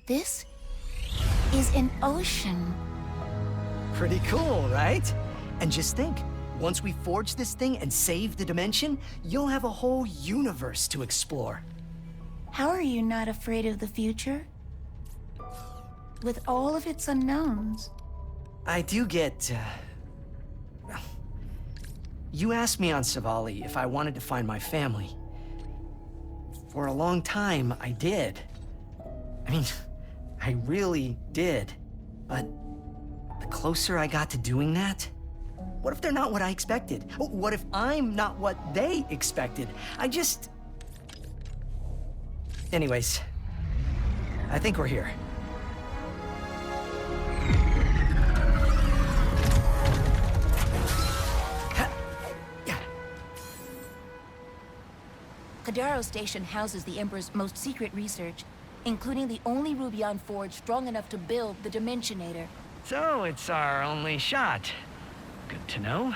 This is an ocean. Pretty cool, right? And just think, once we forge this thing and save the dimension, you'll have a whole universe to explore. How are you not afraid of the future? With all of its unknowns. I do get, well, you asked me on Savali if I wanted to find my family. For a long time, I did. I mean, I really did. But the closer I got to doing that, what if they're not what I expected? What if I'm not what they expected? Anyways, I think we're here. Kedaro Station houses the Emperor's most secret research, including the only Rubion forge strong enough to build the Dimensionator. So it's our only shot. Good to know.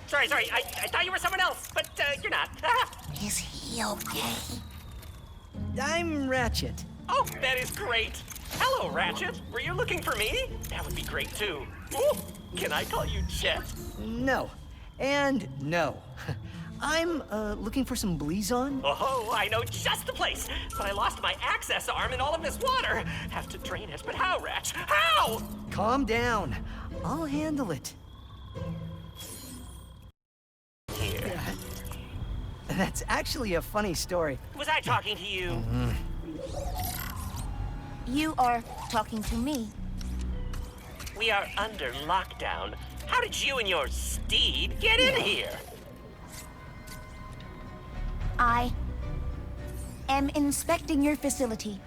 Sorry. I thought you were someone else, but you're not. Is he okay? I'm Ratchet. Oh, that is great. Hello, Ratchet. Were you looking for me? That would be great, too. Ooh, can I call you Chet? No. And no. I'm, looking for some Blizon. Oh, I know just the place. But I lost my access arm in all of this water. Have to drain it, but how, Ratch? How? Calm down. I'll handle it. Here. That's actually a funny story. Was I talking to you? You are talking to me. We are under lockdown. How did you and your steed get in here? I am inspecting your facility.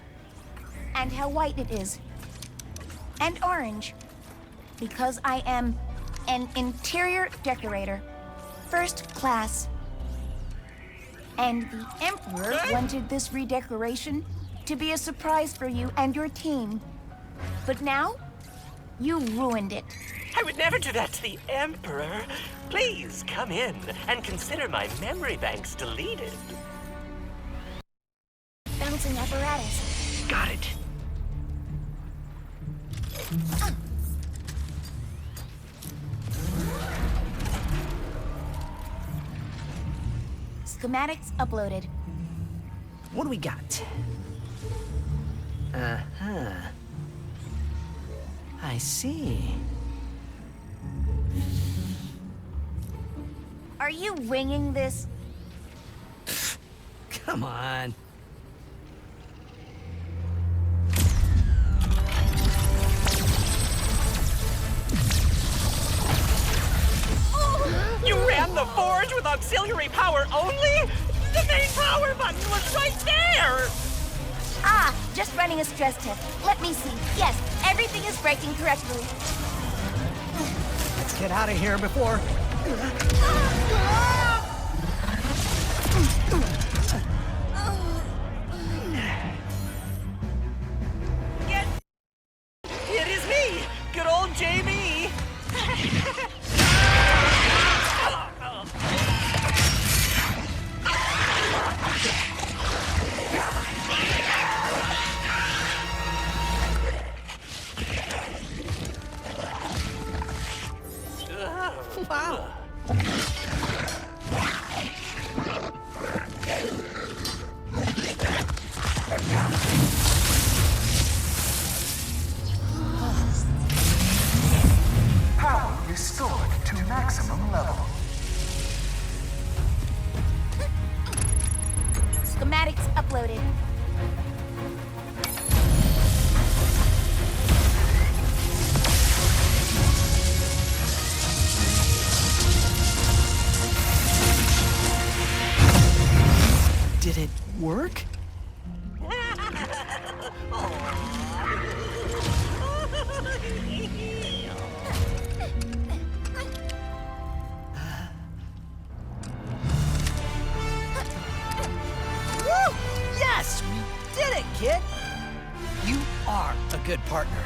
And how white it is. And orange. Because I am an interior decorator. First class. And the Emperor wanted this redecoration to be a surprise for you and your team. But now, you ruined it. I would never do that to the Emperor. Please come in and consider my memory banks deleted. Bouncing apparatus. Got it. Schematics uploaded. What do we got? Uh-huh. I see. Are you winging this? Come on. You ran the forge with auxiliary power only? The main power button was right there! Ah, just running a stress test. Let me see. Yes, everything is breaking correctly. Let's get out of here before... It is me, good old JB. Wow. Power restored to maximum level. Schematics uploaded. Did it work? Woo! Yes, we did it, kid! You are a good partner.